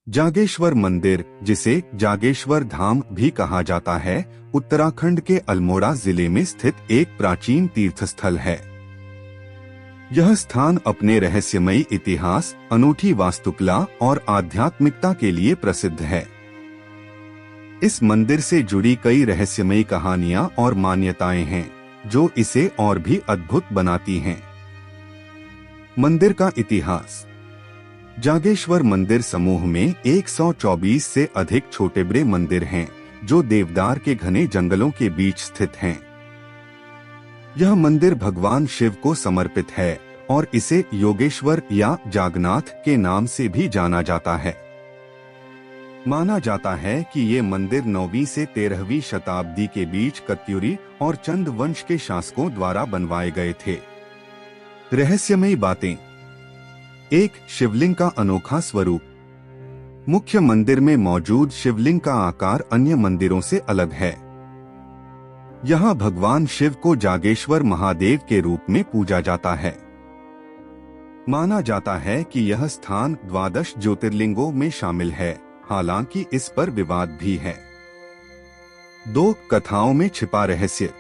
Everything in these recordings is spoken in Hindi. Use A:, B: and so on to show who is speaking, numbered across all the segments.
A: जागेश्वर मंदिर, जिसे जागेश्वर धाम भी कहा जाता है, उत्तराखंड के अल्मोड़ा जिले में स्थित एक प्राचीन तीर्थस्थल है। यह स्थान अपने रहस्यमयी इतिहास, अनूठी वास्तुकला और आध्यात्मिकता के लिए प्रसिद्ध है। इस मंदिर से जुड़ी कई रहस्यमयी कहानियां और मान्यताएं हैं, जो इसे और भी अद्भुत बनाती हैं। मंदिर का इतिहास। जागेश्वर मंदिर समूह में 124 से अधिक छोटे बड़े मंदिर हैं, जो देवदार के घने जंगलों के बीच स्थित हैं। यह मंदिर भगवान शिव को समर्पित है और इसे योगेश्वर या जागनाथ के नाम से भी जाना जाता है। माना जाता है कि ये मंदिर 9वीं से 13वीं शताब्दी के बीच कत्यूरी और चंद वंश के शासकों द्वारा बनवाए गए थे। रहस्यमयी बातें। एक, शिवलिंग का अनोखा स्वरूप। मुख्य मंदिर में मौजूद शिवलिंग का आकार अन्य मंदिरों से अलग है। यहाँ भगवान शिव को जागेश्वर महादेव के रूप में पूजा जाता है। माना जाता है कि यह स्थान 12 ज्योतिर्लिंगों में शामिल है, हालांकि इस पर विवाद भी है। 2, कथाओं में छिपा रहस्य।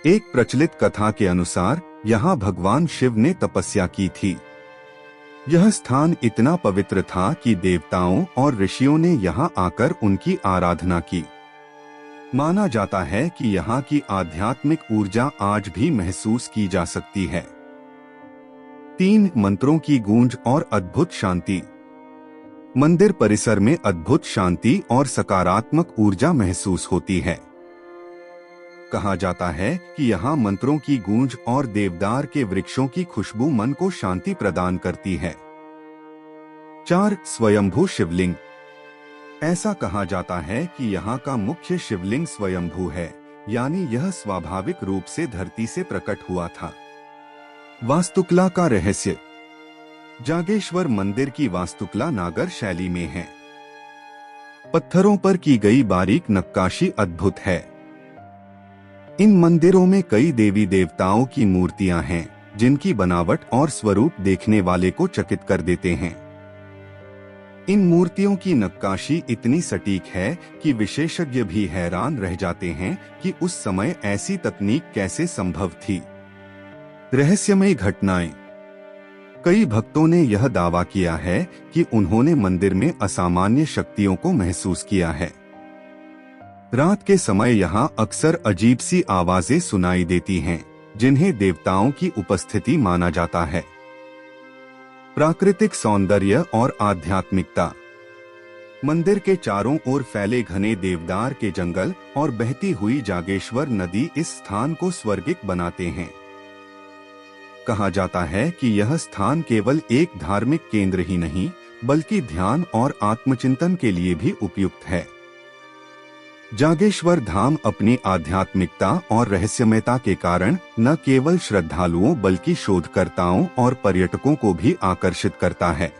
A: एक प्रचलित कथा के अनुसार यहाँ भगवान शिव ने तपस्या की थी। यह स्थान इतना पवित्र था कि देवताओं और ऋषियों ने यहाँ आकर उनकी आराधना की। माना जाता है कि यहाँ की आध्यात्मिक ऊर्जा आज भी महसूस की जा सकती है। 3, मंत्रों की गूंज और अद्भुत शांति। मंदिर परिसर में अद्भुत शांति और सकारात्मक ऊर्जा महसूस होती है। कहा जाता है कि यहाँ मंत्रों की गूंज और देवदार के वृक्षों की खुशबू मन को शांति प्रदान करती है। 4, स्वयंभू शिवलिंग। ऐसा कहा जाता है कि यहाँ का मुख्य शिवलिंग स्वयंभू है, यानी यह स्वाभाविक रूप से धरती से प्रकट हुआ था। वास्तुकला का रहस्य। जागेश्वर मंदिर की वास्तुकला नागर शैली में है। पत्थरों पर की गई बारीक नक्काशी अद्भुत है। इन मंदिरों में कई देवी देवताओं की मूर्तियां हैं, जिनकी बनावट और स्वरूप देखने वाले को चकित कर देते हैं। इन मूर्तियों की नक्काशी इतनी सटीक है कि विशेषज्ञ भी हैरान रह जाते हैं कि उस समय ऐसी तकनीक कैसे संभव थी। रहस्यमयी घटनाएं। कई भक्तों ने यह दावा किया है कि उन्होंने मंदिर में असामान्य शक्तियों को महसूस किया है। रात के समय यहाँ अक्सर अजीब सी आवाजें सुनाई देती हैं, जिन्हें देवताओं की उपस्थिति माना जाता है। प्राकृतिक सौंदर्य और आध्यात्मिकता। मंदिर के चारों ओर फैले घने देवदार के जंगल और बहती हुई जागेश्वर नदी इस स्थान को स्वर्गिक बनाते हैं। कहा जाता है कि यह स्थान केवल एक धार्मिक केंद्र ही नहीं, बल्कि ध्यान और आत्मचिंतन के लिए भी उपयुक्त है। जागेश्वर धाम अपनी आध्यात्मिकता और रहस्यमयता के कारण न केवल श्रद्धालुओं बल्कि शोधकर्ताओं और पर्यटकों को भी आकर्षित करता है।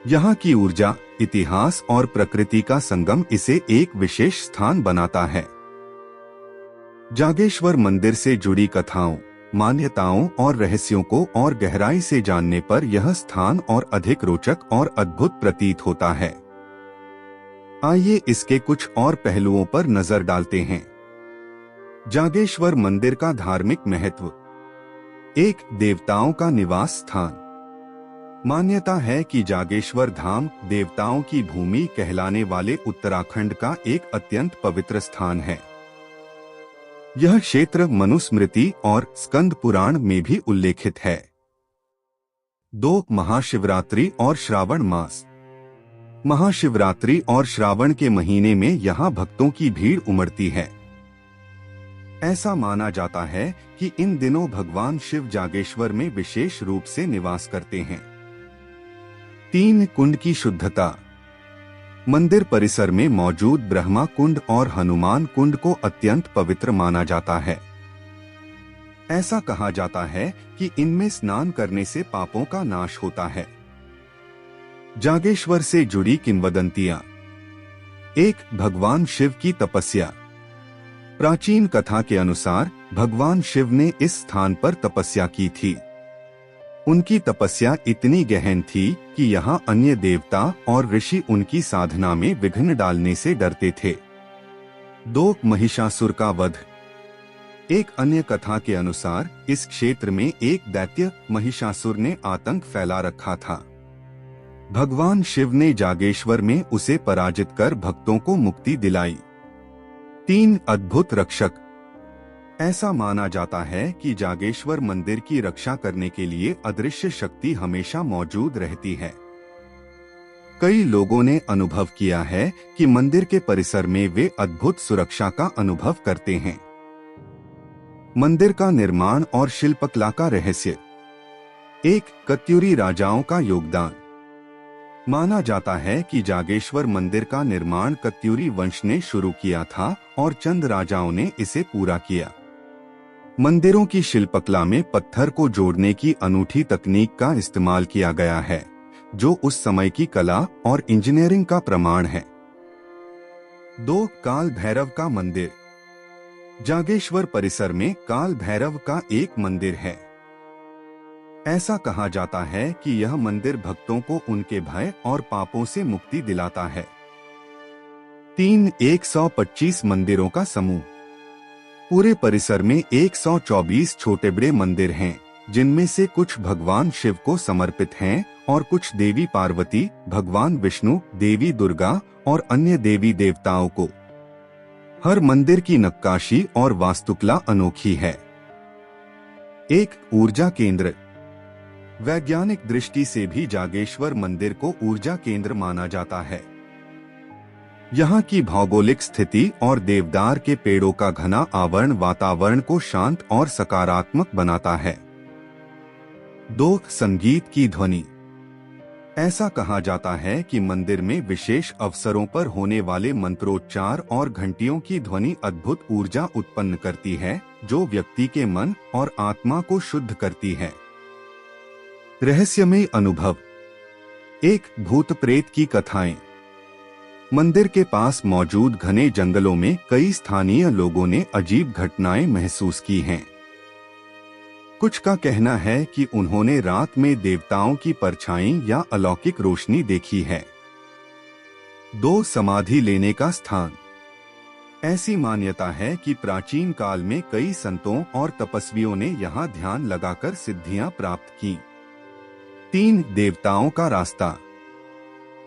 A: यहाँ की ऊर्जा, इतिहास और प्रकृति का संगम इसे एक विशेष स्थान बनाता है। जागेश्वर मंदिर से जुड़ी कथाओं, मान्यताओं और रहस्यों को और गहराई से जानने पर यह स्थान और अधिक रोचक और अद्भुत प्रतीत होता है। आइए इसके कुछ और पहलुओं पर नजर डालते हैं। जागेश्वर मंदिर का धार्मिक महत्व। 1, देवताओं का निवास स्थान। मान्यता है कि जागेश्वर धाम देवताओं की भूमि कहलाने वाले उत्तराखंड का एक अत्यंत पवित्र स्थान है। यह क्षेत्र मनुस्मृति और स्कंद पुराण में भी उल्लेखित है। 2, महाशिवरात्रि और श्रावण मास। महाशिवरात्रि और श्रावण के महीने में यहाँ भक्तों की भीड़ उमड़ती है। ऐसा माना जाता है कि इन दिनों भगवान शिव जागेश्वर में विशेष रूप से निवास करते हैं। 3, कुंड की शुद्धता। मंदिर परिसर में मौजूद ब्रह्मा कुंड और हनुमान कुंड को अत्यंत पवित्र माना जाता है। ऐसा कहा जाता है कि इनमें स्नान करने से पापों का नाश होता है। जागेश्वर से जुड़ी किंवदंतियां। 1, भगवान शिव की तपस्या। प्राचीन कथा के अनुसार भगवान शिव ने इस स्थान पर तपस्या की थी। उनकी तपस्या इतनी गहन थी कि यहाँ अन्य देवता और ऋषि उनकी साधना में विघ्न डालने से डरते थे। 2 महिषासुर का वध। एक अन्य कथा के अनुसार इस क्षेत्र में एक दैत्य महिषासुर ने आतंक फैला रखा था। भगवान शिव ने जागेश्वर में उसे पराजित कर भक्तों को मुक्ति दिलाई। 3 अद्भुत रक्षक। ऐसा माना जाता है कि जागेश्वर मंदिर की रक्षा करने के लिए अदृश्य शक्ति हमेशा मौजूद रहती है। कई लोगों ने अनुभव किया है कि मंदिर के परिसर में वे अद्भुत सुरक्षा का अनुभव करते हैं। मंदिर का निर्माण और शिल्पकला का रहस्य। 1 कत्यूरी राजाओं का योगदान। माना जाता है कि जागेश्वर मंदिर का निर्माण कत्यूरी वंश ने शुरू किया था और चंद राजाओं ने इसे पूरा किया। मंदिरों की शिल्पकला में पत्थर को जोड़ने की अनूठी तकनीक का इस्तेमाल किया गया है, जो उस समय की कला और इंजीनियरिंग का प्रमाण है। 2 काल भैरव का मंदिर। जागेश्वर परिसर में काल भैरव का एक मंदिर है। ऐसा कहा जाता है कि यह मंदिर भक्तों को उनके भय और पापों से मुक्ति दिलाता है। 3 125 मंदिरों का समूह। पूरे परिसर में 124 छोटे बड़े मंदिर हैं, जिनमें से कुछ भगवान शिव को समर्पित हैं और कुछ देवी पार्वती, भगवान विष्णु, देवी दुर्गा और अन्य देवी देवताओं को। हर मंदिर की नक्काशी और वास्तुकला अनोखी है। 1 ऊर्जा केंद्र। वैज्ञानिक दृष्टि से भी जागेश्वर मंदिर को ऊर्जा केंद्र माना जाता है। यहाँ की भौगोलिक स्थिति और देवदार के पेड़ों का घना आवरण वातावरण को शांत और सकारात्मक बनाता है। 2 संगीत की ध्वनि। ऐसा कहा जाता है कि मंदिर में विशेष अवसरों पर होने वाले मंत्रोच्चार और घंटियों की ध्वनि अद्भुत ऊर्जा उत्पन्न करती है, जो व्यक्ति के मन और आत्मा को शुद्ध करती है। रहस्यमय अनुभव। 1 भूत प्रेत की कथाएं। मंदिर के पास मौजूद घने जंगलों में कई स्थानीय लोगों ने अजीब घटनाएं महसूस की हैं। कुछ का कहना है कि उन्होंने रात में देवताओं की परछाई या अलौकिक रोशनी देखी है। 2 समाधि लेने का स्थान। ऐसी मान्यता है कि प्राचीन काल में कई संतों और तपस्वियों ने यहाँ ध्यान लगाकर सिद्धियां प्राप्त की। 3 देवताओं का रास्ता।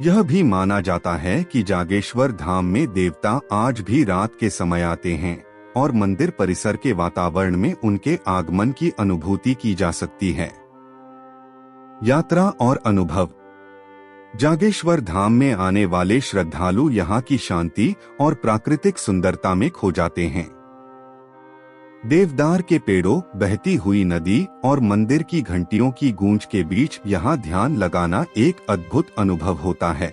A: यह भी माना जाता है कि जागेश्वर धाम में देवता आज भी रात के समय आते हैं और मंदिर परिसर के वातावरण में उनके आगमन की अनुभूति की जा सकती है। यात्रा और अनुभव। जागेश्वर धाम में आने वाले श्रद्धालु यहाँ की शांति और प्राकृतिक सुंदरता में खो जाते हैं। देवदार के पेड़ों, बहती हुई नदी और मंदिर की घंटियों की गूंज के बीच यहाँ ध्यान लगाना एक अद्भुत अनुभव होता है।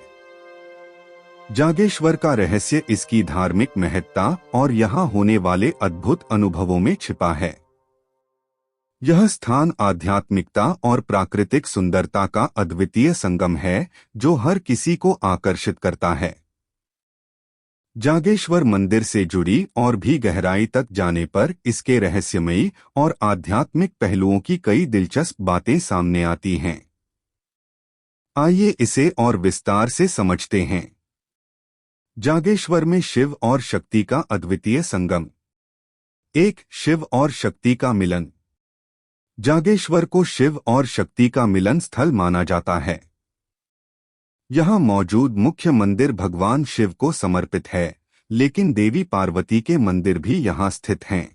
A: जागेश्वर का रहस्य इसकी धार्मिक महत्ता और यहाँ होने वाले अद्भुत अनुभवों में छिपा है। यह स्थान आध्यात्मिकता और प्राकृतिक सुंदरता का अद्वितीय संगम है, जो हर किसी को आकर्षित करता है। जागेश्वर मंदिर से जुड़ी और भी गहराई तक जाने पर इसके रहस्यमयी और आध्यात्मिक पहलुओं की कई दिलचस्प बातें सामने आती हैं। आइए इसे और विस्तार से समझते हैं। जागेश्वर में शिव और शक्ति का अद्वितीय संगम। 1 शिव और शक्ति का मिलन। जागेश्वर को शिव और शक्ति का मिलन स्थल माना जाता है। यहाँ मौजूद मुख्य मंदिर भगवान शिव को समर्पित है, लेकिन देवी पार्वती के मंदिर भी यहाँ स्थित हैं।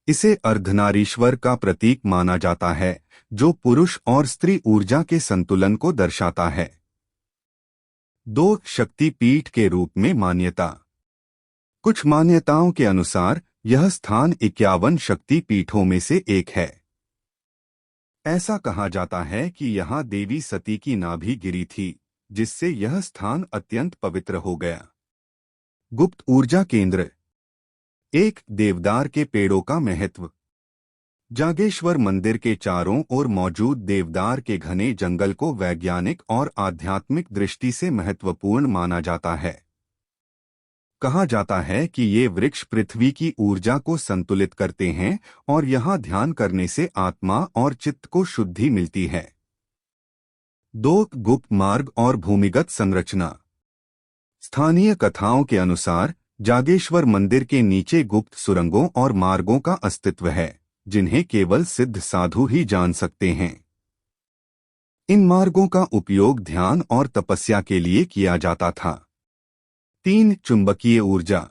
A: इसे अर्धनारीश्वर का प्रतीक माना जाता है, जो पुरुष और स्त्री ऊर्जा के संतुलन को दर्शाता है। 2 शक्तिपीठ के रूप में मान्यता। कुछ मान्यताओं के अनुसार यह स्थान 51 शक्तिपीठों में से एक है। ऐसा कहा जाता है कि यहाँ देवी सती की नाभि गिरी थी, जिससे यह स्थान अत्यंत पवित्र हो गया। गुप्त ऊर्जा केंद्र। 1 देवदार के पेड़ों का महत्व। जागेश्वर मंदिर के चारों ओर मौजूद देवदार के घने जंगल को वैज्ञानिक और आध्यात्मिक दृष्टि से महत्वपूर्ण माना जाता है। कहा जाता है कि ये वृक्ष पृथ्वी की ऊर्जा को संतुलित करते हैं और यहाँ ध्यान करने से आत्मा और चित्त को शुद्धि मिलती है। 2. गुप्त मार्ग और भूमिगत संरचना। स्थानीय कथाओं के अनुसार जागेश्वर मंदिर के नीचे गुप्त सुरंगों और मार्गों का अस्तित्व है, जिन्हें केवल सिद्ध साधु ही जान सकते हैं। इन मार्गों का उपयोग ध्यान और तपस्या के लिए किया जाता था। 3. चुंबकीय ऊर्जा।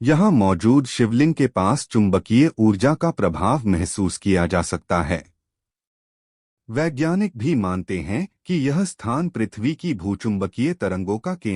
A: यहाँ मौजूद शिवलिंग के पास चुंबकीय ऊर्जा का प्रभाव महसूस किया जा सकता है। वैज्ञानिक भी मानते हैं कि यह स्थान पृथ्वी की भूचुंबकीय तरंगों का केंद्र